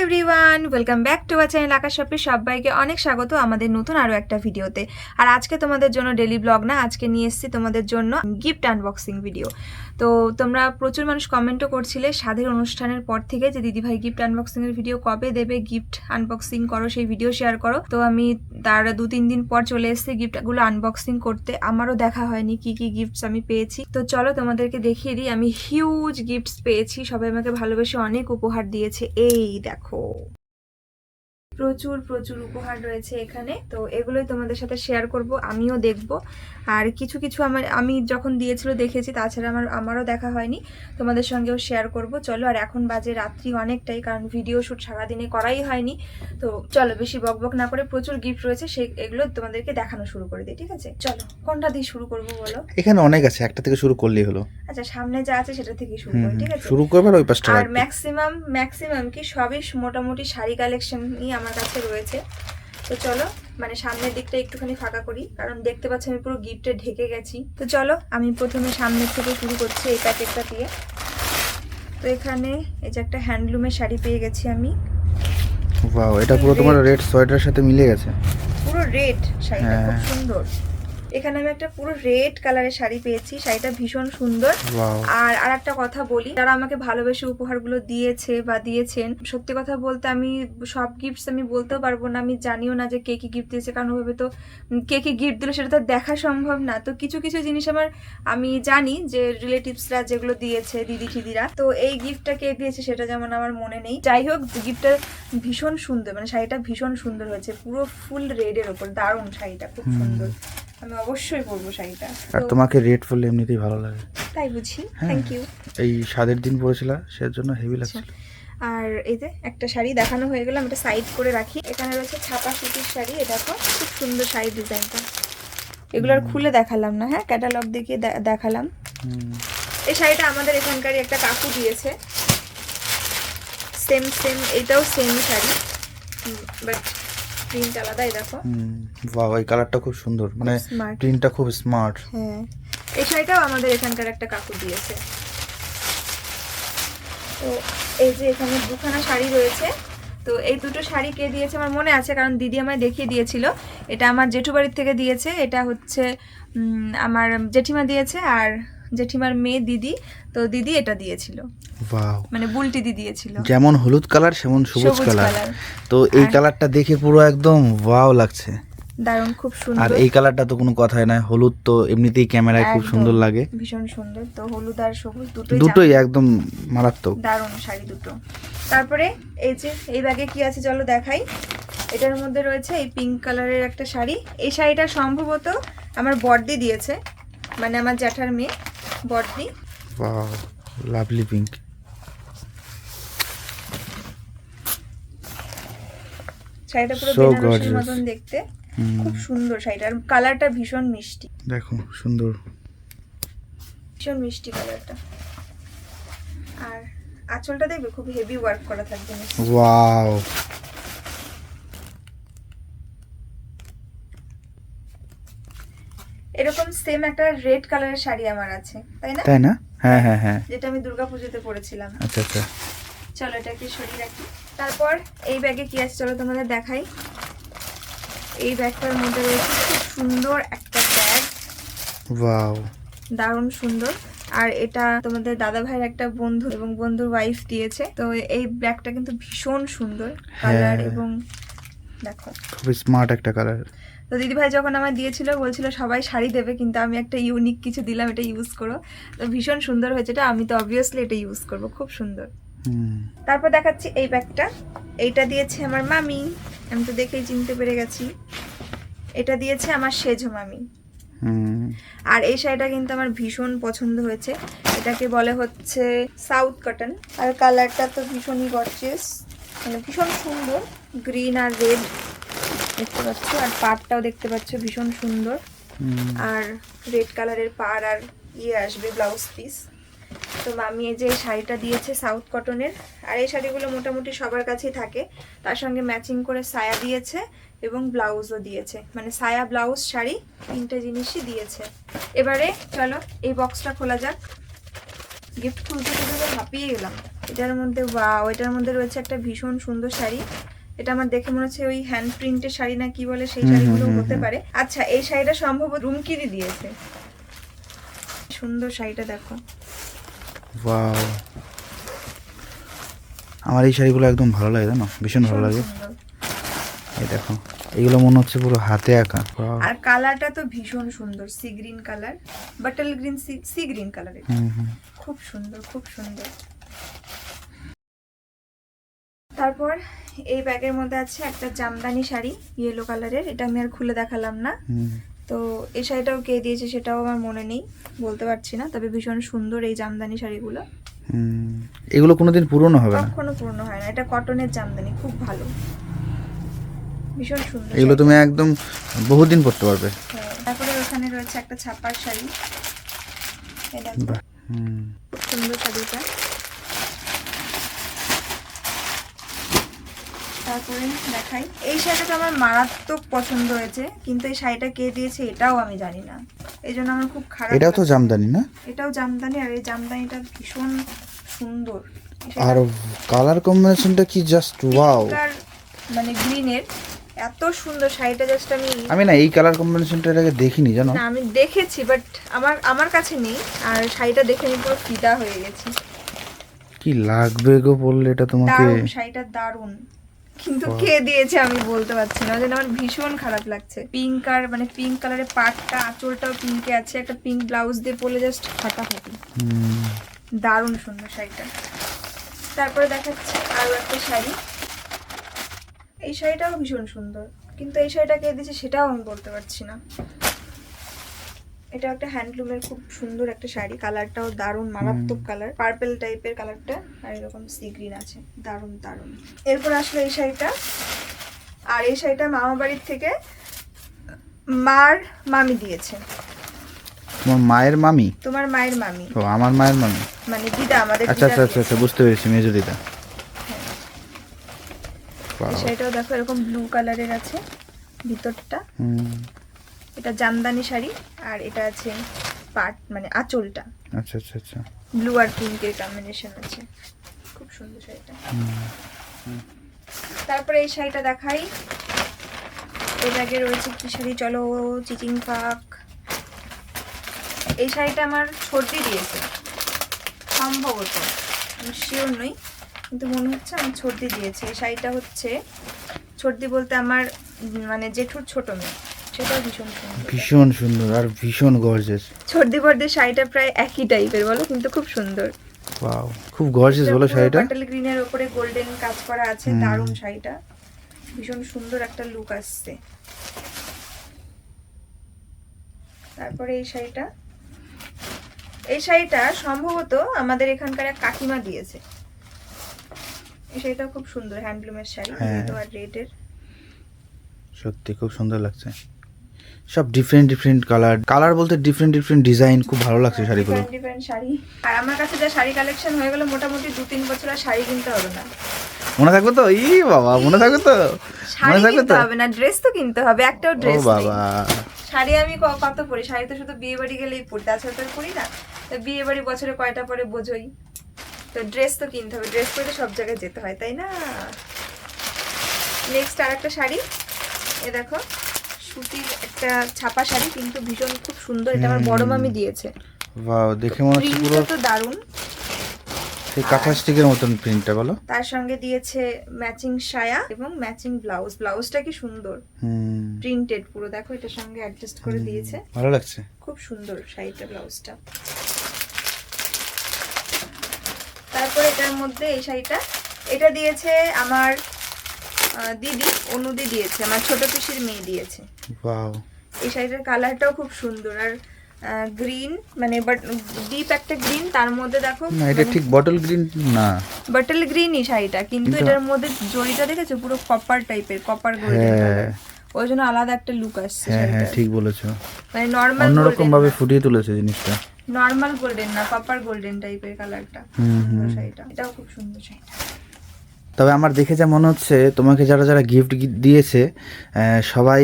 Everyone, welcome back to our channel Akash শপে সবাইকে অনেক স্বাগত আমাদের নতুন আরও একটা ভিডিওতে। আর আজকে তোমাদের জন্য ডেলি ব্লগ না, আজকে নিয়ে এসেছি তোমাদের জন্য গিফট আনবক্সিং ভিডিও। তো তোমরা প্রচুর মানুষ কমেন্টও করছিলে স্বাদের অনুষ্ঠানের পর থেকে যে দিদিভাই গিফট আনবক্সিং এর ভিডিও কবে দেবে, গিফট আনবক্সিং করো, সেই ভিডিও শেয়ার করো। তো আমি তার 2-3 দিন পর চলে এসেছি গিফটগুলো আনবক্সিং করতে। আমারও দেখা হয়নি কি কি গিফটস আমি পেয়েছি। তো চলো তোমাদেরকে দেখিয়ে দিই। আমি হিউজ গিফটস পেয়েছি, সবাই আমাকে ভালোবেসে অনেক উপহার দিয়েছে। এই দেখো, প্রচুর প্রচুর উপহার রয়েছে এখানে। তো এগুলোই তোমাদের সাথে শেয়ার করব, আমিও দেখব। আর কিছু কিছু আমি যখন দিয়েছিল দেখেছি, তাছাড়া আমারও দেখা হয়নি, তোমাদের সঙ্গেও শেয়ার করব। চলো, আর এখন বাজে রাত্রি অনেকটাই, কারণ ভিডিও শ্যুট সারাদিনে করাই হয়নি। তো চলো, বেশি বকবক না করে, প্রচুর গিফট রয়েছে, এগুলো তোমাদেরকে দেখানো শুরু করে দিই, ঠিক আছে? চলো, কোনটা দিয়ে শুরু করবো বলো? এখানে অনেক আছে, একটা থেকে শুরু করলেই হলো। আচ্ছা, সামনে যা আছে সেটা থেকে শুরু করি, ঠিক আছে? শুরু করবার ওই পাশটা। আর ম্যাক্সিমাম কি সবই মোটামুটি শাড়ি কালেকশনই আমার কাছে রয়েছে। তো চলো, মানে সামনের দিকটা একটুখানি ফাঁকা করি, কারণ দেখতে পাচ্ছি আমি পুরো গিফটে ঢেকে গেছি। তো চলো, আমি প্রথমে সামনের থেকে শুরু করছি এই প্যাকেটটা দিয়ে। তো এখানে এই যে একটা হ্যান্ডলুমের শাড়ি পেয়ে গেছি আমি। ওয়াও, এটা পুরো তোমার রেড সোয়েটারের সাথে মিলে গেছে। পুরো রেড শাড়িটা, খুব সুন্দর। এখানে আমি একটা পুরো রেড কালারের শাড়ি পেয়েছি, শাড়িটা ভীষণ সুন্দর। আর একটা কথা বলি, যারা আমাকে ভালোবেসে উপহারগুলো দিয়েছে বা দিয়েছেন, সত্যি কথা বলতে আমি সব গিফটস আমি বলতেও পারবো না, আমি জানিও না যে কে কি গিফট দিয়েছে, কারণ ওভাবে তো কে কি গিফট দিল সেটা তো দেখা সম্ভব না। তো কিছু কিছু জিনিস আমি জানি যে রিলেটিভসরা যেগুলো দিয়েছে, দিদি ঠিদিরা, তো এই গিফটটা কে দিয়েছে সেটা যেমন আমার মনে নেই। যাই হোক, গিফটটা ভীষণ সুন্দর, মানে শাড়িটা ভীষণ সুন্দর হয়েছে, পুরো ফুল রেডের ওপর, দারুণ শাড়িটা, খুব সুন্দর। আমি অবশ্যই পরবো শাড়িটা। আর তোমাকে রেড পরলে এমনিতেই ভালো লাগে, তাই বুঝি। Thank you. এই স্বাদের দিন পরেছিলা, সেজন্য হেভি লাগছিল। আর এই যে একটা শাড়ি দেখানো হয়ে গেল, আমি এটা সাইড করে রাখি। এখানে রয়েছে ছাপা সুতির শাড়ি, এটা তো খুব সুন্দর শাড়ি ডিজাইনটা। এগুলো আর খুলে দেখালাম না, হ্যাঁ, ক্যাটালগ দেখিয়ে দেখালাম। এই শাড়িটা আমাদের এখানকারই একটা কাকু দিয়েছে, সেম এটাও সেম শাড়ি, বাট প্রিন্ট আলাদা। এই দেখো, ওয়াও, এই কালারটা খুব সুন্দর, মানে প্রিন্টটা খুব স্মার্ট। হ্যাঁ, এই শাড়িটাও আমাদের এখানকার একটা কাকু দিয়েছে। তো এই যে এখানে দুখানা শাড়ি রয়েছে। তো এই দুটো শাড়ি কে দিয়েছে আমার মনে আছে, কারণ দিদি আমায় দেখিয়ে দিয়েছিল। এটা আমার জেঠু বাড়ির থেকে দিয়েছে, এটা হচ্ছে আমার জেঠিমা দিয়েছে, আর জেঠিমার মেয়ে দিদি, তো দিদি এটা দিয়েছিল। ওয়াও, মানে বুলটি দিদি দিয়েছিল। যেমন হলুদ কালার সেমন সবুজ কালার। তো এই কালারটা দেখে পুরো একদম ওয়াও লাগছে, দারুণ, খুব সুন্দর। আর এই কালারটা তো কোনো কথাই নাই, হলুদ তো এমনিতেই ক্যামেরায় খুব সুন্দর লাগে, ভীষণ সুন্দর। তো হলুদ আর সবুজ দুটোই একদম মারাত্মক, দারুণ শাড়ি দুটো। তারপরে এই যে এই ব্যাগে কি আছে চলো দেখাই। এটার মধ্যে রয়েছে এই পিঙ্ক কালারের একটা শাড়ি। এই শাড়িটা সম্ভবত আমার বড়দি দিয়েছে, মানে আমার জ্যাঠার মেয়ে বড়দি। Wow, lovely pink. শাড়িটা পুরো বেনারসির মতন দেখতে, খুব সুন্দর শাড়িটার কালারটা, ভীষণ মিষ্টি। দেখো সুন্দর, ভীষণ মিষ্টি কালারটা। আর আঁচলটা দেখবে খুব হেভি ওয়ার্ক করা থাকবে। ওয়াও, এরকম সেম একটা রেড কালারের শাড়ি আমার আছে, তাই না? তাই না? হ্যাঁ হ্যাঁ হ্যাঁ, যেটা আমি দুর্গাপূজাতে পরেছিলাম। আচ্ছা আচ্ছা, চলো এটাকে সরিয়ে রাখি। তারপর এই ব্যাগে কি আছে চলো তোমাদের দেখাই। এই ব্যাগটার মধ্যে রয়েছে খুব সুন্দর একটা ব্যাগ। ওয়াও, দারুণ সুন্দর। আর এটা তোমাদের দাদা ভাইয়ের একটা বন্ধু এবং বন্ধুর ওয়াইফ দিয়েছে। তো এই ব্যাগটা কিন্তু ভীষণ সুন্দর কালার, এবং দেখো খুব স্মার্ট একটা কালার। তো দিদিভাই যখন আমার দিয়েছিল বলছিল সবাই শাড়ি দেবে, কিন্তু আমি একটা ইউনিক কিছু দিলাম, এটা ইউজ করো। তো ভীষণ সুন্দর হয়েছে এটা, আমি তো অবভিয়াসলি এটা ইউজ করব, খুব সুন্দর। তারপর দেখাচ্ছি এই ব্যাগটা। এইটা দিয়েছে আমার মামি, আমি তো দেখেই চিনতে পেরে গেছি। এটা দিয়েছে আমার সেজো মামি। আর এই শাড়িটা কিন্তু আমার ভীষণ পছন্দ হয়েছে। এটাকে বলে হচ্ছে সাউথ কটন, আর কালারটা তো ভীষণই গর্জিয়াস, মানে ভীষণ সুন্দর, গ্রিন আর রেড দেখতে পাচ্ছ, আর পাড়টাও দেখতে পাচ্ছ ভীষণ সুন্দর। আর রেড কালারের পাড় আর আসবে ব্লাউজ পিস। তো মামি এই যে শাড়িটা দিয়েছে সাউথ কটনের, আর এই শাড়িগুলো মোটামুটি সবার কাছেই থাকে। তার সঙ্গে ম্যাচিং করে সায়া দিয়েছে এবং ব্লাউজও দিয়েছে, মানে সায়া ব্লাউজ শাড়ি তিনটে জিনিসই দিয়েছে। এবারে চলো এই বক্সটা খোলা যাক। গিফট খুলতে খুলতে হাঁপিয়ে গেলাম। এটার মধ্যে ওয়াও, এটার মধ্যে রয়েছে একটা ভীষণ সুন্দর শাড়ি। এটা আমার দেখে মনে হচ্ছে ওই হ্যান্ড প্রিন্টের শাড়ি না কি বলে সেই শাড়িগুলো হতে পারে। আচ্ছা, এই শাড়িটা সম্ভবত রুমকিরি দিয়েছে। সুন্দর শাড়িটা দেখো। ওয়াও, আমার এই শাড়িগুলো একদম ভালো লাগে, জানো, ভীষণ ভালো লাগে। সুন্দর। এই দেখো, এগুলো মনে হচ্ছে পুরো হাতে আঁকা। আর কালারটা তো ভীষণ সুন্দর, sea green colour, bottle green, sea green কালারের। খুব সুন্দর, খুব সুন্দর। তারপর এই ব্যাগের মধ্যে আছে একটা জামদানি শাড়ি ইয়েলো কালারের, এটা আমি আর খুলে দেখালাম না। তো এই শাড়িটাও কে দিয়েছে সেটাও আমার মনে নেই, বলতে পারছি না, তবে ভীষণ সুন্দর এই জামদানি শাড়িগুলো। এগুলো কোনোদিন পুরনো হবে না, কখনো পুরনো হয় না। এটা কটনের জামদানি, খুব ভালো, ভীষণ সুন্দর। এগুলো তুমি একদম বহুদিন পরতে পারবে। তারপরে ওখানে রয়েছে একটা ছাপার শাড়ি, এটা খুব সুন্দর শাড়িটা। তারপরে দেখাই, এই শাড়িটা আমার মারাত্মক পছন্দ হয়েছে, কিন্তু এই শাড়িটা কে দিয়েছে এটাও আমি জানি না, এই জন্য আমার খুব খারাপ। এটাও তো জামদানি না? এটাও জামদানি, আর এই জামদানিটা ভীষণ সুন্দর। আর কালার কম্বিনেশনটা কি জাস্ট ওয়াও, মানে গ্রিনের এত সুন্দর শাড়িটা, জাস্ট আমি না এই কালার কম্বিনেশনটা এর আগে দেখিনি, জানো। না, আমি দেখেছি বাট আমার কাছে নেই, আর শাড়িটা দেখে আমি পুরো ফিদা হয়ে গেছি। কি লাগবে গো বললে এটা তোমাকে? দারুণ শাড়িটা, দারুণ, কিন্তু কে দিয়েছে আমি বলতে পারছি না, যেন আমার ভীষণ খারাপ লাগছে। পিঙ্ক আর মানে পিঙ্ক কালারের পাটটা, আঁচলটাও পিঙ্কে আছে, একটা পিঙ্ক ব্লাউজ দিয়ে পরলে জাস্ট ফাটাফাটি। দারুণ সুন্দর শাড়িটা। তারপরে দেখাচ্ছি আরো একটা শাড়ি, এই শাড়িটাও ভীষণ সুন্দর, কিন্তু এই শাড়িটা কে দিয়েছে সেটাও আমি বলতে পারছি না। এটা একটা হ্যান্ডলুমের খুব সুন্দর একটা শাড়ি, কালারটাও দারুণ, মারাত্মক কালার, পার্পল টাইপের কালারটা, আর এরকম সি গ্রিন আছে, দারুণ দারুণ। এরপর আসলো এই শাড়িটা, আর এই শাড়িটা মামা বাড়ির থেকে মার মামি দিয়েছে। তোমার মায়ের মামি? তোমার মায়ের মামি। ও, আমার মায়ের মামি, মানে দিদা, আমাদের আচ্ছা আচ্ছা আচ্ছা আচ্ছা, বুঝতে পেরেছি, মেজো দিদা। এই শাড়িটাও দেখো এরকম ব্লু কালারের আছে ভিতরটা। এটা জামদানি শাড়ি, আর এটা আছে পাট মানে আঁচলটা। আচ্ছা আচ্ছা আচ্ছা, ব্লু আর পিঙ্কের কম্বিনেশন আছে, খুব সুন্দর শাড়িটা। তারপরে এই শাড়িটা দেখাই, এই ব্যাগে রয়েছে কি শাড়ি, চলো চিচিং পাক। এই শাড়িটা আমার ছর্দি দিয়েছে সম্ভবত, আমি শিওর নই, কিন্তু মনে হচ্ছে আমার ছর্দি দিয়েছে। এই শাড়িটা হচ্ছে ছর্দি বলতে আমার মানে জেঠুর ছোট মেয়ে, সেটাও ভীষণ সুন্দর, ভীষণ সুন্দর আর ভীষণ গর্জিয়াস। ছর্দি বর্দির শাড়িটা প্রায় একই টাইপের বলো, কিন্তু খুব সুন্দর। ওয়াও, খুব গর্জিয়াস বলো শাড়িটা। বাটাল গ্রিনের উপরে গোল্ডেন কাজ করা আছে, দারুণ শাড়িটা, ভীষণ সুন্দর একটা লুক আসছে। তারপরে এই শাড়িটা সম্ভবত আমাদের এখানকার এক কাকিমা দিয়েছে। এই শাড়িটা খুব সুন্দর, হ্যান্ডলুমের শাড়ি, তো আর রেডের, সত্যি খুব সুন্দর লাগছে। সব ডিফারেন্ট ডিফারেন্ট কালার বলতে ডিফারেন্ট ডিফারেন্ট ডিজাইন, খুব ভালো লাগছে শাড়িগুলো। ডিফারেন্ট শাড়ি, আর আমার কাছে যা শাড়ি কালেকশন হয়ে গেল মোটামুটি 2-3 বছর আর শাড়ি কিনতে হবে না। মনে থাকবে তো? ই বাবা, মনে থাকবে তো? শাড়ি কিনতে হবে না, ড্রেস তো কিনতে হবে, একটাও ড্রেস ও বাবা, শাড়ি আমি কত পরি, শাড়ি তো শুধু বিয়ে বাড়ি গেলেই পরতে, আছে তো পরি না। তো বিয়ে বাড়ি বছরে কয়টা পরে বোঝোই, তো ড্রেস তো কিনতে হবে, ড্রেস পরে সব জায়গায় যেতে হয়, তাই না? নেক্সট আর একটা শাড়ি, এ দেখো সুতির একটা ছাপা শাড়ি, কিন্তু ভীষণ খুব সুন্দর, এটা আমার বড় মামি দিয়েছে। ওয়াও, দেখে মনে হচ্ছে পুরো তো দারুণ, সেই কাঁথা স্টিকের মতন প্রিন্টটা, বলো। তার সঙ্গে দিয়েছে ম্যাচিং সায়া এবং ম্যাচিং ব্লাউজ, ব্লাউজটা কি সুন্দর প্রিন্টেড পুরো, দেখো এটার সঙ্গে অ্যাডজাস্ট করে দিয়েছে, ভালো লাগছে, খুব সুন্দর শাড়িটা, ব্লাউজটা। তারপর এটার মধ্যে এই শাড়িটা, এটা দিয়েছে আমার দিদি, অনুদি দিয়েছে, আমার ছোট পিসির মেয়ে দিয়েছে। ওয়াও, এই শাড়িটার কালারটাও খুব সুন্দর, আর গ্রিন মানে ডিপ একটা গ্রিন, তার মধ্যে দেখো না এটা ঠিক বটল গ্রিন না, বটল গ্রিনই শাড়িটা, কিন্তু এটার মধ্যে জড়িটা দেখেছো পুরো কপার টাইপের, কপার গোল্ডেন কালার, ওই জন্য আলাদা একটা লুক আসছে। হ্যাঁ ঠিক বলেছো, মানে নরমাল অন্যরকম ভাবে ফুটিয়ে তুলেছে জিনিসটা, নরমাল গোল্ডেন না, কপার গোল্ডেন টাইপের কালারটা শাড়িটা, এটাও খুব সুন্দর শাড়িটা। তবে আমার দেখে যা মনে হচ্ছে তোমাকে যারা যারা গিফট দিয়েছে সবাই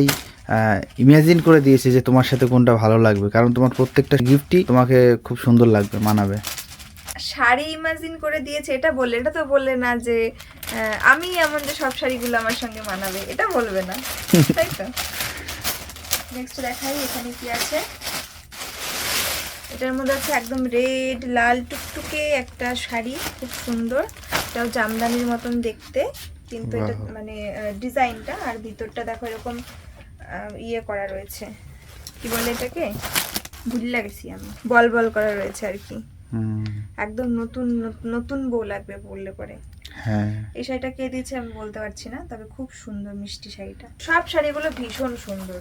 ইমাজিন করে দিয়েছে যে তোমার সাথে কোনটা ভালো লাগবে, কারণ তোমার প্রত্যেকটা গিফটই তোমাকে খুব সুন্দর লাগবে, মানাবে। শাড়ি ইমাজিন করে দিয়েছে এটা বললে, এটা তো বললে না যে আমি এমন যে সব শাড়িগুলো আমার সঙ্গে মানাবে, এটা বলবে না, তাই তো। নেক্সট দেখাই এখানে কি আছে। এটার মধ্যে আছে একদম রেড লাল টুকটুকে একটা শাড়ি, খুব সুন্দর। এটাও জামদানির মতন দেখতে, কিন্তু এটা মানে ডিজাইনটা আর ভিতরটা দেখো এরকম ইয়ে করা রয়েছে, কি বলে এটাকে, ভুলে গেছি আমি, বল বল করা রয়েছে আর কি। একদম নতুন নতুন বউ লাগবে বললে পরে। হ্যাঁ, এই শাড়িটা কে দিয়েছে আমি বলতে পারছি না, তবে খুব সুন্দর মিষ্টি শাড়িটা। সব শাড়িগুলো ভীষণ সুন্দর,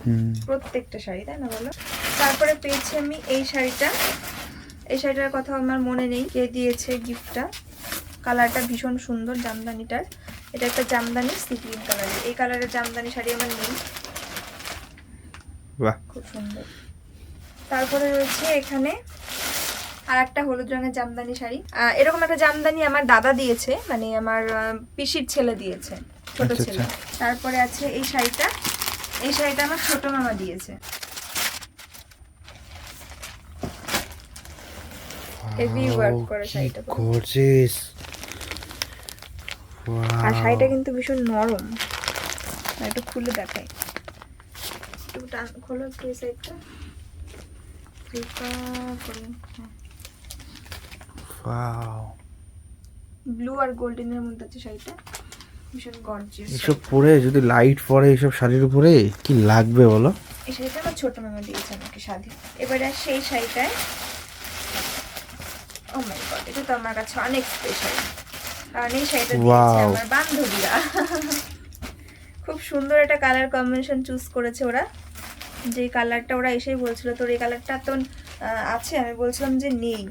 প্রত্যেকটা শাড়ি, তাই না বলো। তারপরে পেয়েছি আমি এই শাড়িটা। এই শাড়িটার কথা আমার মনে নেই কে দিয়েছে গিফটটা। কালারটা ভীষণ সুন্দর জামদানিটার। এটা একটা জামদানি সি গ্রিন কালারের। এই কালারের জামদানি শাড়ি আমার নেই, বাহ খুব সুন্দর। তারপরে রয়েছে এখানে আর একটা হলুদ রঙের জামদানি শাড়ি। এরকম একটা জামদানি আমার দাদা দিয়েছে, মানে আমার পিসির ছেলে দিয়েছে, ছোট ছেলে। তারপরে আছে এই শাড়িটা। এই শাড়িটা আমার ছোট মামা দিয়েছে। হেভি ওয়ার্ক করা শাড়িটা, গর্জিয়াস। আর শাড়িটা কিন্তু ভীষণ নরম। একটু খুলে দেখাই, একটু খোলো একটু এই সাইডটা, ব্লু আর গোল্ডেনের মধ্যে আছে শাড়িটা, ভীষণ গর্জিয়াস। এসব পরে যদি লাইট পরে এসব শাড়ির উপরে কি লাগবে বলো। এই শাড়িটা আমার ছোট মামা দিয়েছে আমাকে শাদি। এবারে সেই শাড়িটায়, ও মাই গড, এটা তো আমার কাছে অনেক স্পেশাল, কারণ এই শাড়িটা দিয়েছে আমার বান্ধবীরা। খুব সুন্দর একটা কালার কম্বিনেশন চুজ করেছে ওরা। যে কালারটা ওরা এসেই বলছিল তোর এই কালারটা তো আছে, আমি বলছিলাম যে নেই।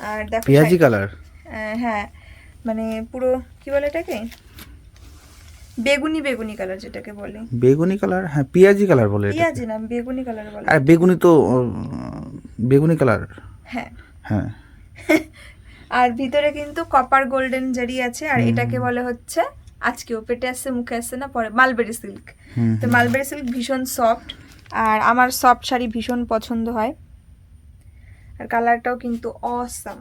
আর দেখো পেঁয়াজি কালার, হ্যাঁ মানে পুরো কি বলে এটাকে, বেগুনি বেগুনি কালার যেটাকে বলে। বেগুনি কালার, হ্যাঁ পেঁয়াজি কালার বলে। পেঁয়াজি না, বেগুনি কালার বলে। আর বেগুনি তো বেগুনি কালার, হ্যাঁ হ্যাঁ। আর ভিতরে কিন্তু কপার গোল্ডেন জারি আছে। আর এটাকে বলে হচ্ছে, আজকেও পেটে আসছে মুখে আসছে না, পরে মালবেরি সিল্ক। তো মালবেরি সিল্ক ভীষণ সফট, আর আমার সফট শাড়ি ভীষণ পছন্দ হয়। আর কালারটাও কিন্তু অসাম।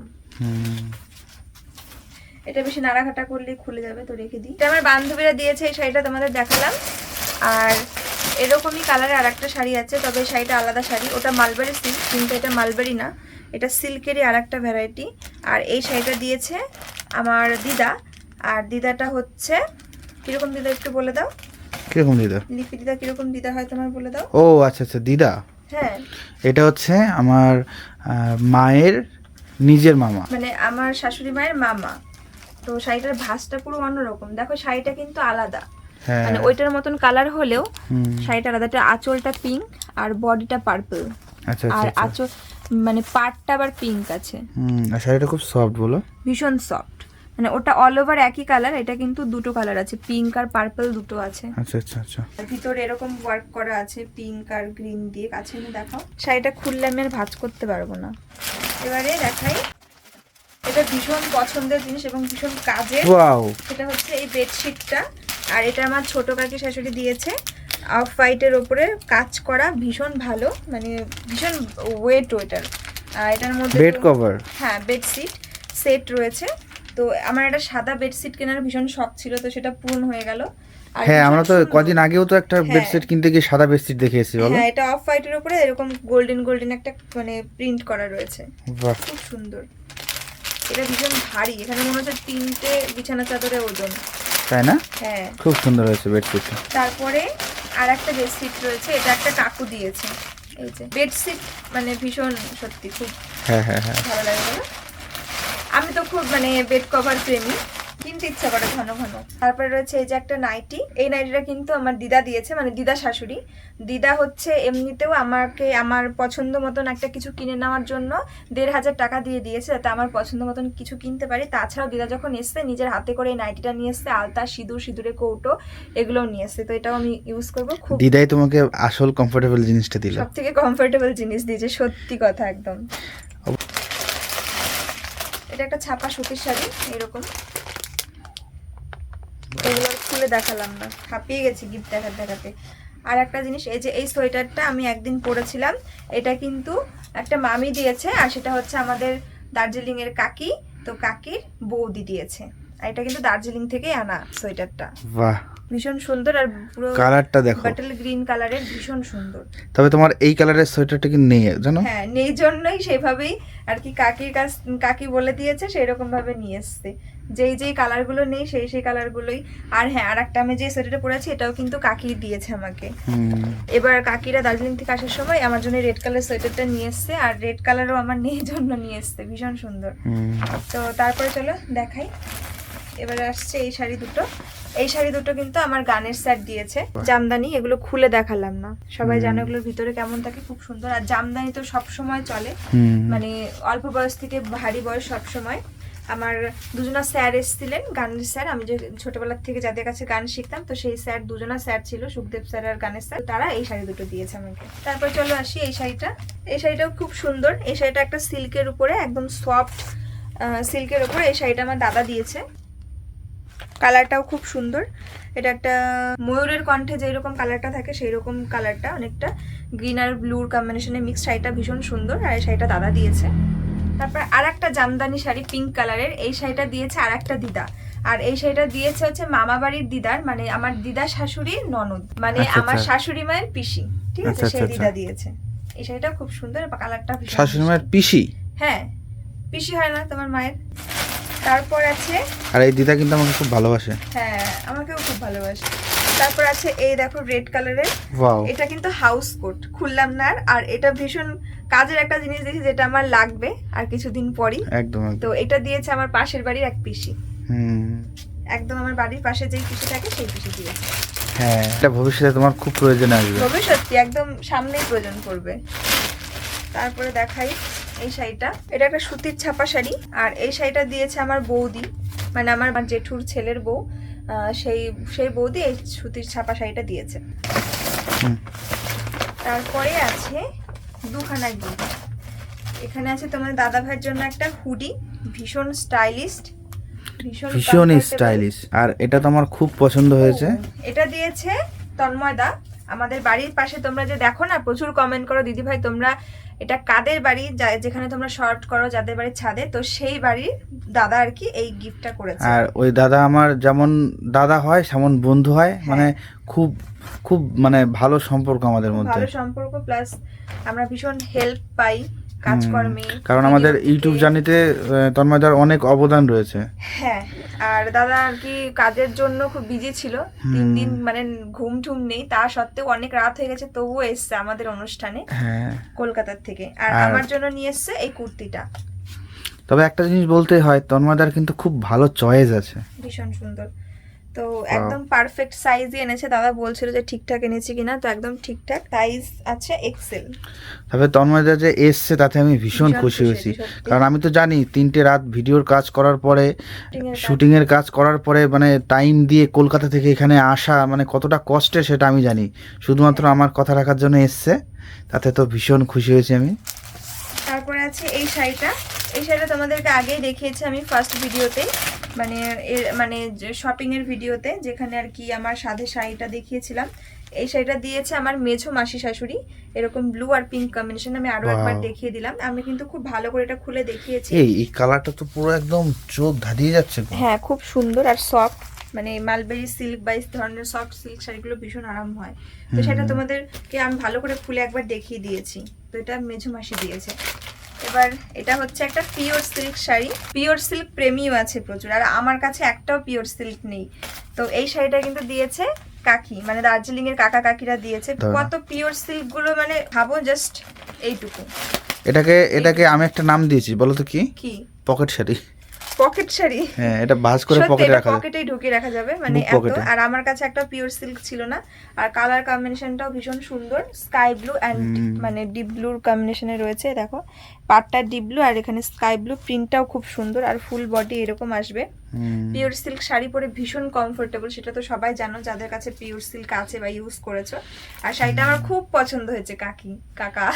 এটা বেশি নাড়াঘাটা করলেই খুলে যাবে, তো রেখে দিই। এটা আমার বান্ধবীরা দিয়েছে, এই শাড়িটা তোমাদের দেখালাম। আর এরকমই কালারের আর একটা শাড়ি আছে, তবে শাড়িটা আলাদা শাড়ি, ওটা মালবেরি সিল্ক, কিন্তু এটা মালবেরি না, এটা সিল্কেরই আর একটা ভ্যারাইটি। আর এই শাড়িটা দিয়েছে আমার দিদা। আর দিদাটা হচ্ছে কিরকম দিদা একটু বলে দাও। কিরকম দিদা? লিপি দিদা কিরকম দিদা হয় তোমার বলে দাও। ও আচ্ছা আচ্ছা, দিদা। হ্যাঁ, এটা হচ্ছে আমার মায়ের নিজের মামা, মানে আমার শাশুড়ি মায়ের মামা। তো শাড়িটার ভাঁজটা পুরো অন্যরকম, দেখো শাড়িটা কিন্তু আলাদা, মানে ওইটার মতন কালার হলেও শাড়িটা আলাদা। এটা আঁচলটা পিঙ্ক আর বডিটা পার্পল। আচ্ছা আর আচ্ছা, আঁচল মানে পাড়টা আবার পিঙ্ক আছে। আর শাড়িটা খুব সফট বলো। ভীষণ সফট, মানে ওটা অল ওভার একই কালার, এটা কিন্তু দুটো কালার আছে, পিঙ্ক আর পার্পল দুটো আছে। আচ্ছা আচ্ছা আচ্ছা। ভিতরে এরকম ওয়ার্ক করা আছে পিঙ্ক আর গ্রিন দিয়ে। কাছে এনে দেখাও। শাড়িটা খুললে আমি আর ভাঁজ করতে পারবো না। এবারে দেখাই, এটা ভীষণ পছন্দের জিনিস এবং ভীষণ কাজের। এটা হচ্ছে এই বেডশিটটা, আর এটা আমার ছোট কাকি শাশুড়ি দিয়েছে। অফ হোয়াইটের ওপরে কাজ করা, ভীষণ ভালো, মানে ভীষণ ওয়েট ওয়েটার। আর এটার মধ্যে বেড কভার, হ্যাঁ বেডশিট সেট রয়েছে। তো আমার একটা সাদা বেডশিট কেনার ভীষণ শখ ছিল, তো সেটা পূরণ হয়ে গেল। হ্যাঁ আমরা তো কদিন আগেও তো একটা বেডশিট কিনতে গিয়ে সাদা বেডশিট দেখে এসেছি বলো। হ্যাঁ, এটা অফ হোয়াইটের উপরে এরকম গোল্ডেন গোল্ডেন একটা মানে প্রিন্ট করা রয়েছে, বাহ খুব সুন্দর। এটা ভীষণ ভারী, এখানে মনে হচ্ছে 3টে বিছানা চাদরের ওজন, তাই না? হ্যাঁ খুব সুন্দর হয়েছে বেডশিটটা। তারপরে আর একটা বেডশিট রয়েছে, এটা একটা কাকু দিয়েছে। এই যে বেডশিট মানে ভীষণ সত্যি খুব হ্যাঁ হ্যাঁ হ্যাঁ, ভালো লাগে বলো। আমি তো খুব মানে বেড কভার প্রেমী, কিনতে ইচ্ছা করে ঘন ঘন। তারপরে রয়েছে এই যে একটা নাইটি। এই নাইটিটা কিন্তু আমার দিদা দিয়েছে, মানে দিদা শাশুড়ি। দিদা হচ্ছে এমনিতেও আমাকে আমার পছন্দ মতন একটা কিছু কিনে নেওয়ার জন্য 1,500 টাকা দিয়ে দিয়েছে, যাতে আমার পছন্দ মতন কিছু কিনতে পারি। তাছাড়াও দিদা যখন এসছে নিজের হাতে করে এই নাইটিটা নিয়ে এসছে, আলতা, সিঁদুর, সিঁদুরের কৌটো এগুলোও নিয়ে এসছে। তো এটাও আমি ইউজ করবো। খুব দিদাই তোমাকে আসল কমফোর্টেবল জিনিসটা দিল, সব থেকে কমফোর্টেবল জিনিস দিয়েছে, সত্যি কথা একদম। এটা একটা ছাপা সুতির শাড়ি এরকম। এগুলো খুলে দেখালাম না, হাঁপিয়ে গেছি গিফট দেখাতে। আর একটা জিনিস, এই যে এই সোয়েটারটা আমি একদিন পরেছিলাম, এটা কিন্তু একটা মামি দিয়েছে। আর সেটা হচ্ছে আমাদের দার্জিলিং এর কাকি, তো কাকির বৌদি দিয়েছে। আর এটা কিন্তু দার্জিলিং থেকেই আনা সোয়েটারটা। বাহ, ভীষণ সুন্দর আর পুরো কালারটা দেখো, বাটল গ্রিন কালারের, ভীষণ সুন্দর। তবে তোমার এই কালারের সোয়েটারটা কি নেই জানো? হ্যাঁ, নেই জন্যই সেভাবেই আর কি কাকি বলে দিয়েছে, সেই রকম ভাবে নিয়ে এসছে। যেই কালারগুলো নেই সেই কালারগুলোই। আর হ্যাঁ, আর একটা আমি যে সোয়েটারটা পরেছি এটাও কিন্তু কাকি দিয়েছে আমাকে। এবার কাকিরা দার্জিলিং থেকে আসার সময় আমার জন্য রেড কালার সোয়েটারটা নিয়ে এসছে, আর রেড কালারও আমার নেই জন্য নিয়ে এসছে, ভীষণ সুন্দর। তো তারপরে চলো দেখাই। এবারে আসছে এই শাড়ি দুটো। এই শাড়ি দুটো কিন্তু আমার গানের সেট দিয়েছে, জামদানি। এগুলো খুলে দেখালাম না, সবাই জানে এগুলোর ভিতরে কেমন থাকে, খুব সুন্দর। আর জামদানি তো সব সময় চলে, মানে অল্প বয়স থেকে ভারী বয়স সব সময়। আমার দুজনা স্যার এসেছিলেন, গানের স্যার। আমি যে ছোটবেলা থেকে যাদের কাছে গান শিখতাম, তো সেই স্যার দুজনা স্যার ছিল, সুখদেব স্যার আর গানের স্যার। তারা এই শাড়ি দুটো দিয়েছে আমাকে। তারপর চলো আসি এই শাড়িটা। এই শাড়িটাও খুব সুন্দর। এই শাড়িটা একটা সিল্কের উপরে, একদম সফট সিল্কের উপরে এই শাড়িটা আমার দাদা দিয়েছে। কালারটাও খুব সুন্দর। এটা একটা ময়ূরের কণ্ঠে যেরকম কালারটা থাকে সেই রকম কালারটা, অনেকটা গ্রিন আর ব্লুর কম্বিনেশনে মিক্স। শাড়িটা ভীষণ সুন্দর, আর এই শাড়িটা দাদা দিয়েছে। তারপর আর একটা জামদানি শাড়ি পিঙ্ক কালারের, এই শাড়িটা দিয়েছে আর একটা দিদা। আর এই শাড়িটা দিয়েছে হচ্ছে মামা বাড়ির দিদার, মানে আমার দিদা শাশুড়ির ননদ, মানে আমার শাশুড়ি মায়ের পিসি, ঠিক আছে, সেই দিদা দিয়েছে। এই শাড়িটা খুব সুন্দর, কালারটা ভীষণ। শাশুড়ি মায়ের পিসি? হ্যাঁ, পিসি হয় না তোমার মায়ের? তারপর আছে, আর এই দিদা কিন্তু আমাকে খুব ভালোবাসে। হ্যাঁ, আমাকেও খুব ভালোবাসে। তারপর আছে এই দেখো রেড কালারের, এটা কিন্তু হাউস কোট, খুললাম না। আর এটা ভীষণ কাজের একটা জিনিস দেখি যেটা আমার লাগবে আর কিছুদিন পরই। একদম। তো এটা দিয়েছে আমার পাশের বাড়ির এক পিসি, একদম আমার বাড়ির পাশে যেই পিসি থাকে সেই পিসি দিয়েছে। হ্যাঁ, এটা ভবিষ্যতে তোমার খুব প্রয়োজনে আসবে। ভবিষ্যতে একদম সামনেই প্রয়োজন পড়বে। তারপরে দেখাই এই শাড়িটা। এটা একটা সুতির ছাপা শাড়ি, আর এই শাড়িটা দিয়েছে আমার বৌদি, মানে আমার জেঠুর ছেলের বউ। সেই বৌদি এই সুতির ছাপা শাড়িটা দিয়েছে। তারপরে আছে দুখানা গিফট। এখানে আছে তোমার দাদা ভাইয়ের জন্য একটা হুডি, ভীষণ স্টাইলিশ, আর এটা তো আমার খুব পছন্দ হয়েছে। এটা দিয়েছে তন্ময় দা, আমাদের বাড়ির পাশে। তোমরা যে দেখো না, প্রচুর কমেন্ট করো দিদি ভাই তোমরা এটা কাদের বাড়ি, যেখানে তোমরা শর্ট করো যাদের বাড়ির ছাদে, তো সেই বাড়ির দাদা আর কি এই গিফটটা করেছে। আর ওই দাদা আমার যেমন দাদা হয় সেমন বন্ধু হয়, মানে খুব খুব মানে ভালো সম্পর্ক আমাদের মধ্যে, ভালো সম্পর্ক, প্লাস আমরা ভীষণ হেল্প পাই কাজকর্মে, কারণ আমাদের ইউটিউব জার্নিতে তন্ময়দার অনেক অবদান রয়েছে। হ্যাঁ, আর দাদা আর কি কাজের জন্য খুব বিজি ছিল, 3 দিন মানে ঘুম টুম নেই, তা সত্ত্বেও অনেক রাত হয়ে গেছে তবুও এসছে আমাদের অনুষ্ঠানে কলকাতার থেকে। আর আমার জন্য নিয়ে এসছে এই কুর্তিটা। তবে একটা জিনিস বলতে হয়, তন্ময়দার কিন্তু খুব ভালো চয়েস আছে, ভীষণ সুন্দর। তো একদম পারফেক্ট সাইজই এনেছে। দাদা বলছিল যে ঠিকঠাক এনেছি কিনা, তো একদম ঠিকঠাক সাইজ আছে, এক্সেল। তবে তন্ময়দা যে এসছে তাতে আমি ভীষণ খুশি হয়েছি, কারণ আমি তো জানি 3টে রাত ভিডিওর কাজ করার পরে, শুটিং এর কাজ করার পরে, মানে টাইম দিয়ে কলকাতা থেকে এখানে আসা মানে কতটা কষ্টের সেটা আমি জানি। শুধুমাত্র আমার কথা রাখার জন্য এসছে, তাতে তো ভীষণ খুশি হয়েছি আমি। তারপরে আছে এই শাড়িটা। এই শাড়িটা তোমাদেরকে আগেই দেখিয়েছি আমি ফার্স্ট ভিডিওতে, মানে শপিং এর ভিডিওতে, যেখানে আর কি আমার সাধে শাড়িটা দেখিয়েছিলাম। এই শাড়িটা দিয়েছে আমার মেঝো মাসি শাশুড়ি, এরকম ব্লু আর পিঙ্ক কম্বিনেশন। আমি আরো একবার দেখিয়ে দিলাম, আমি কিন্তু খুব ভালো করে এটা খুলে দেখিয়েছি। এই কালারটা তো পুরো একদম চোখ ধাঁধিয়ে যাচ্ছে। হ্যাঁ, খুব সুন্দর আর সফট, মানে মালবেরি সিল্ক বা এই ধরনের সফট সিল্ক শাড়িগুলো ভীষণ আরাম হয়। তো সেটা তোমাদেরকে আমি ভালো করে খুলে একবার দেখিয়ে দিয়েছি। তো এটা মেঝো মাসি দিয়েছে। এবার এটা হচ্ছে একটা pure silk sari. Pure silk প্রেমীও আছে প্রচুর, আর আমার কাছে একটাও পিওর সিল্ক নেই। তো এই শাড়িটা কিন্তু দিয়েছে কাকি, মানে দার্জিলিং এর কাকা কাকিরা দিয়েছে। কত পিওর সিল্ক গুলো, মানে ভাবো জাস্ট এইটুকু। এটাকে আমি একটা নাম দিয়েছি, বলো তো কি? পকেট শাড়ি। পকেট শাড়ি? হ্যাঁ, এটা ভাঁজ করে পকেটে রাখা যাবে, পকেটেই ঢুকিয়ে রাখা যাবে, মানে এত। আর আমার কাছে একটা পিওর সিল্ক ছিল না। আর কালার কম্বিনেশনটাও ভীষণ সুন্দর, স্কাই ব্লু এন্ড মানে ডিপ ব্লুর কম্বিনেশনে রয়েছে। দেখো পাটটা ডিপ ব্লু আর এখানে স্কাই ব্লু, প্রিন্টটাও খুব সুন্দর, আর ফুল বডি এরকম আসবে। পিওর সিল্ক শাড়ি পরে ভীষণ কমফোর্টেবল, সেটা তো সবাই জানো যাদের কাছে পিওর সিল্ক আছে বা ইউজ করেছো। আর শাড়িটা আমার খুব পছন্দ হয়েছে, কাকা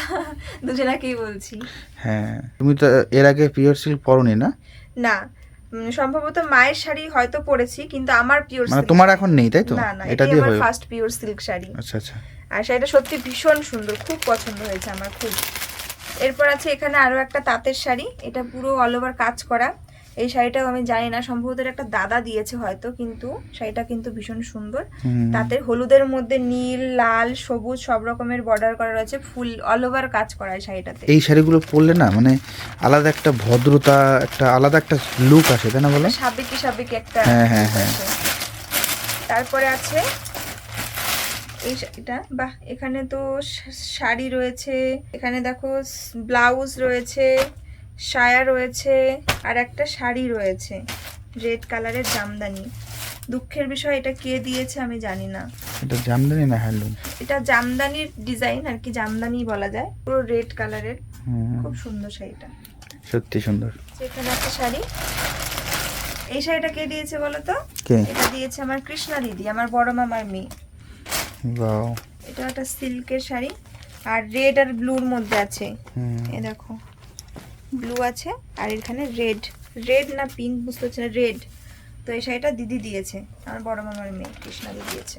দুজনাকেই বলছি। হ্যাঁ, তুমি তো এর আগে পিওর সিল্ক পরোনি না? না, সম্ভবত মায়ের শাড়ি হয়তো পরেছি, কিন্তু আমার পিওর সিল্ক, মানে তোমার এখন নেই, তাই তো? না, এটা দিয়ে আমার ফার্স্ট পিওর সিল্ক শাড়ি। আচ্ছা আচ্ছা। আর শাড়িটা সত্যি ভীষণ সুন্দর, খুব পছন্দ হয়েছে আমার, খুব। এরপর আছে এখানে আরো একটা তাঁতের শাড়ি, এটা পুরো অল ওভার কাজ করা। এই শাড়িটাও আমি জানি না, সম্ভবত একটা দাদা দিয়েছে হয়তো, কিন্তু শাড়িটা কিন্তু ভীষণ সুন্দর। তাঁতের হলুদের মধ্যে নীল, লাল, সবুজ সব রকমের বর্ডার করা রয়েছে, ফুল অল ওভার কাজ করা এই শাড়িটাতে। এই শাড়িগুলো পরলে না মানে আলাদা একটা ভদ্রতা, একটা আলাদা একটা লুক আসে, তাই না বলো? সাবেকি একটা। হ্যাঁ। তারপরে আছে এই শাড়িটা, বাহ, এখানে তো শাড়ি রয়েছে, এখানে দেখো ব্লাউজ রয়েছে, সায়া রয়েছে, আর একটা শাড়ি রয়েছে রেড কালারের জামদানি। দুঃখের বিষয় এটা কে দিয়েছে আমি জানি না। এটা জামদানি না হ্যান্ডলুম? এটা জামদানির ডিজাইন আর কি, জামদানি বলা যায়, পুরো রেড কালারের, খুব সুন্দর শাড়িটা, সত্যি সুন্দর। এখানে একটা শাড়ি, এই শাড়িটা কে দিয়েছে বলো তো? এটা দিয়েছে আমার কৃষ্ণা দিদি, আমার বড় মামার মেয়ে। ওয়াও, এটা একটা সিল্কের শাড়ি, আর রেড আর ব্লুর মধ্যে আছে, এই দেখো ব্লু আছে আর এখানে রেড না পিঙ্ক বুঝতে পারছি না, রেড। তো এই শাড়িটা দিদি দিয়েছে, আমার বড় মামার মেয়ে কৃষ্ণা দিদি দিয়েছে।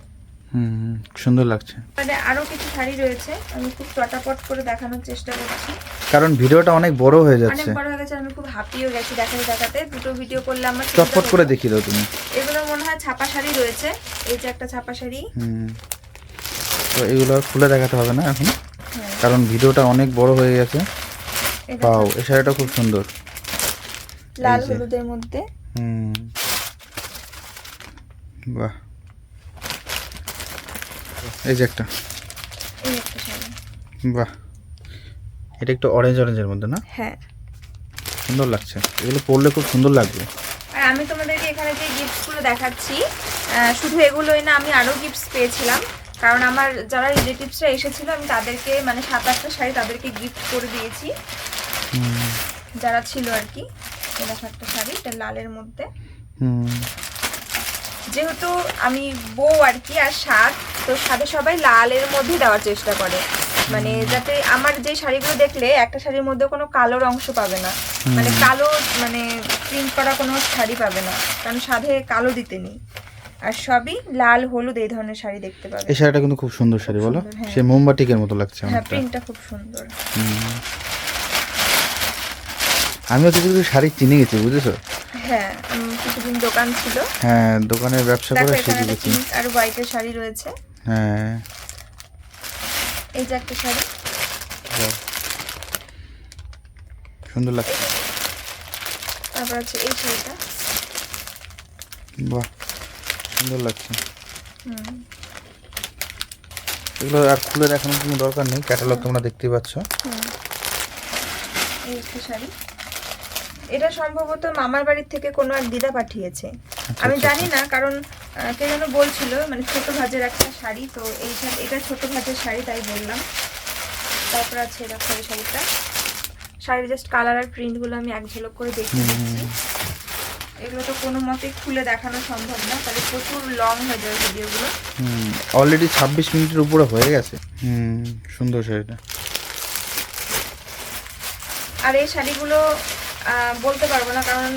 সুন্দর লাগছে। মানে আরো কিছু শাড়ি রয়েছে, আমি খুব চটাপট করে দেখানোর চেষ্টা করছি, কারণ ভিডিওটা অনেক বড় হয়ে অনেক যাচ্ছে। বড় হয়ে গেছে, আমি খুব হাঁপিয়েও গেছি দেখাতে। দুটো ভিডিও করলে আমার চটপট করে দেখিয়ে দাও তুমি। এগুলো মনে হয় ছাপা শাড়ি রয়েছে, এই যে একটা ছাপা শাড়ি। তো এগুলো আর খুলে দেখাতে হবে না এখন, কারণ ভিডিওটা অনেক বড় হয়ে গেছে। পাও, এই শাড়িটা খুব সুন্দর, লাল হলুদের মধ্যে। বাহ, এই যে একটা, বাহ, এটা একটু অরেঞ্জের মধ্যে না? হ্যাঁ, সুন্দর লাগছে, এগুলো পরলে খুব সুন্দর লাগবে। আর আমি তোমাদেরকে এখানে যে গিফটসগুলো দেখাচ্ছি, শুধু এগুলোই না, আমি আরও গিফটস পেয়েছিলাম, কারণ আমার যারা রিলেটিভসরা এসেছিল আমি তাদেরকে মানে 7-8টা শাড়ি তাদেরকে গিফট করে দিয়েছি, যারা ছিল আর কি। এরকম একটা শাড়ি, এটা লালের মধ্যে, যেহেতু আমি বউ আর কি, আর স্বাদ, তো স্বাদে সবাই লালের মধ্যে দেওয়ার চেষ্টা করে, মানে যাতে আমার যে শাড়িগুলো দেখলে একটা শাড়ির মধ্যে কোনো কালোর অংশ পাবে না, মানে কালো মানে প্রিন্ট করা কোনো শাড়ি পাবে না, কারণ সাধে কালো দিতে নেই, আর সবই লাল হলুদ এই ধরনের শাড়ি দেখতে পাবে। এই শাড়িটা কিন্তু খুব সুন্দর শাড়ি, বলো? সে মোমবাতিকের মতো লাগছে। হ্যাঁ, প্রিন্টটা খুব সুন্দর। আমিও কিছু কিছু শাড়ি চিনে গেছি, বুঝেছো? হ্যাঁ, কিছুদিন দোকান ছিল, হ্যাঁ, দোকানের ব্যবসা করে শিখে গেছি। আর হোয়াইটের শাড়ি রয়েছে। হ্যাঁ, এই যে একটা শাড়ি, সুন্দর লাগছে। তারপর আছে এই শাড়িটা, বাহ, সুন্দর লাগছে। এগুলো আর খুলে দেখানোর কোনো দরকার নেই, ক্যাটালগ তোমরা দেখতেই পাচ্ছ। এই একটা শাড়ি, এটা সম্ভবত মামার বাড়ির থেকে কোনো এক দিদা পাঠিয়েছে, আমি জানি না, কারণ কে যেন বলছিল মানে ছোট ভাজের একটা শাড়ি, তো এই এটা ছোট ভাজের শাড়ি তাই বললাম। তারপর আছে দেখো এই শাড়িটা, শাড়ির জাস্ট কালার আর প্রিন্টগুলো আমি এক ঝলক করে দেখিয়ে দিচ্ছি। এগুলো তো কোনো মতে খুলে দেখানো সম্ভব না, তাহলে প্রচুর লং হয়ে যাবে ভিডিওগুলো। অলরেডি 26 মিনিটের উপরে হয়ে গেছে। সুন্দর শাড়িটা। আর এই শাড়িগুলো বলতে পারবো না, কারণ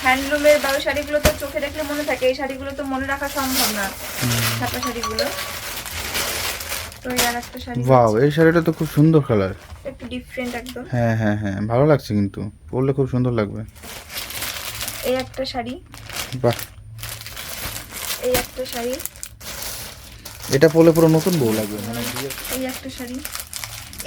হ্যান্ডলুমের বা ওই শাড়িগুলো তো চোখে দেখলে মনে থাকে, এই শাড়িগুলো তো মনে রাখা সম্ভব না, ছাপা শাড়িগুলো। তো আর একটা শাড়ি, ওয়াও, এই শাড়িটা তো খুব সুন্দর কালার, একটু ডিফারেন্ট একদম। হ্যাঁ, ভালো লাগছে, কিন্তু পরলে খুব সুন্দর লাগবে। এই একটা শাড়ি, বাহ, এই একটা শাড়ি, এটা পরলে পুরো নতুন বউ লাগবে। এই একটা শাড়ি,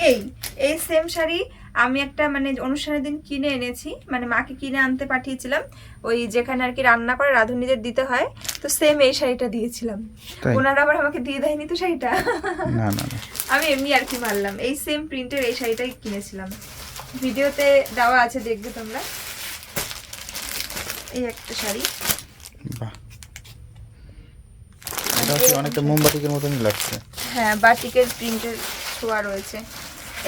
এই সেম শাড়ি আমি একটা মানে অনুষ্ঠানের দিন কিনে এনেছি, মানে মাকে কিনে আনতে পাঠিয়েছিলাম, ওই যেখানে আর কি রান্না করে রাঁধুনিদের দিতে হয়, তো সেম এই শাড়িটা দিয়েছিলাম, ওনারা আবার আমাকে দিয়ে দেয়নি তো শাড়িটা, না আমি এমনি আর কি মারলাম। এই সেম প্রিন্টের এই শাড়িটাই কিনেছিলাম, ভিডিওতে দেওয়া আছে, দেখবে তোমরা। এই একটা শাড়ি, বাহ, এটা কি অনেকটা মোমবাতিকের মতনই লাগছে। হ্যাঁ, বাটিকের প্রিন্টের ছোঁয়া রয়েছে।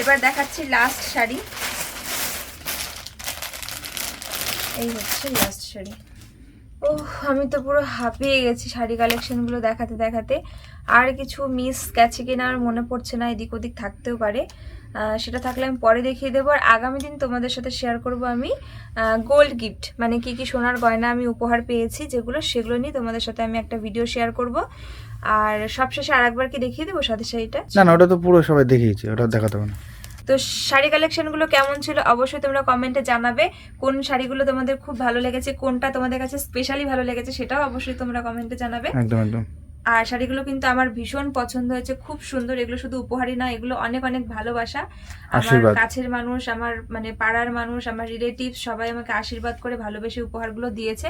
এবার দেখাচ্ছি লাস্ট শাড়ি, এই হচ্ছে লাস্ট শাড়ি। আমি তো পুরো হাঁপিয়ে গেছি শাড়ি কালেকশনগুলো দেখাতে। আর কিছু মিস গেছে কিনা আর মনে পড়ছে না, এদিক ওদিক থাকতেও পারে, সেটা থাকলে আমি পরে দেখিয়ে দেবো। আর আগামী দিন তোমাদের সাথে শেয়ার করব আমি গোল্ড গিফট, মানে কি সোনার গয়না আমি উপহার পেয়েছি যেগুলো, সেগুলো নিয়ে তোমাদের সাথে আমি একটা ভিডিও শেয়ার করব। আর সবশেষে আরেকবার কি দেখিয়ে দেবো সাথে শাড়িটা? না, ওটা তো পুরো সবাই দেখিয়েছি, ওটা দেখাতে হবে না। তো শাড়ি কালেকশনগুলো কেমন ছিল অবশ্যই তোমরা কমেন্টে জানাবে। কোন শাড়িগুলো তোমাদের খুব ভালো লেগেছে, কোনটা তোমাদের কাছে স্পেশালি ভালো লেগেছে সেটাও অবশ্যই তোমরা কমেন্টে জানাবে। একদম একদম। আর শাড়িগুলো কিন্তু আমার ভীষণ পছন্দ হয়েছে, খুব সুন্দর। এগুলো শুধু উপহারই না, এগুলো অনেক অনেক ভালোবাসা। আমার আশীর্বাদ। কাছের মানুষ, আমার মানে পাড়ার মানুষ, আমার রিলেটিভস সবাই আমাকে আশীর্বাদ করে ভালোবেসে উপহারগুলো দিয়েছে।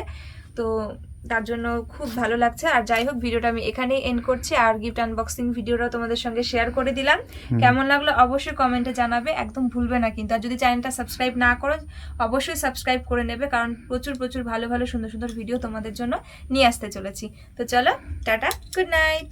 তো তার জন্য খুব ভালো লাগছে। আর যাই হোক, ভিডিওটা আমি এখানেই এন্ড করছি। আর গিফট আনবক্সিং ভিডিওটা তোমাদের সঙ্গে শেয়ার করে দিলাম। কেমন লাগলো অবশ্যই কমেন্টে জানাবে, একদম ভুলবে না কিন্তু। আর যদি চ্যানেলটা সাবস্ক্রাইব না করো অবশ্যই সাবস্ক্রাইব করে নেবে, কারণ প্রচুর প্রচুর ভালো ভালো সুন্দর সুন্দর ভিডিও তোমাদের জন্য নিয়ে আসতে চলেছি। তো চলো, টাটা, গুড নাইট।